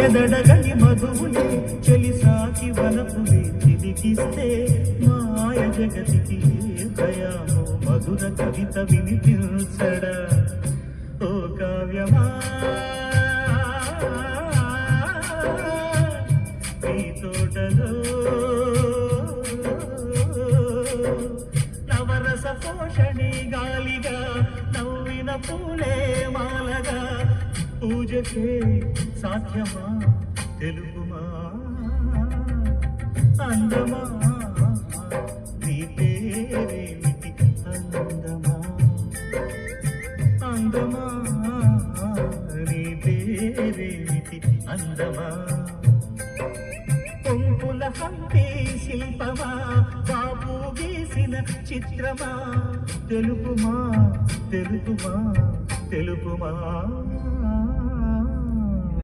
ఎదడగని మధువులే చెలిసాకి వలపులే చిలికిస్తే మాయ జగతికి దయామో మధుర కవిత వినిపించడా ఓ కావ్యమా ఈ తోటలో నవరస పోషణి గాలిగా నవ్విన పూలే మాలగా పూజకే సాధ్యమా తెలుగుమా అందమా నీ పేరేమిటి అందమా అందమా నీ పేరేమిటి అందమా పొంపుల హంపి శిల్పమా బాబు గీసిన చిత్రమా తెలుపుమా తెలుపుమా తెలుపుమా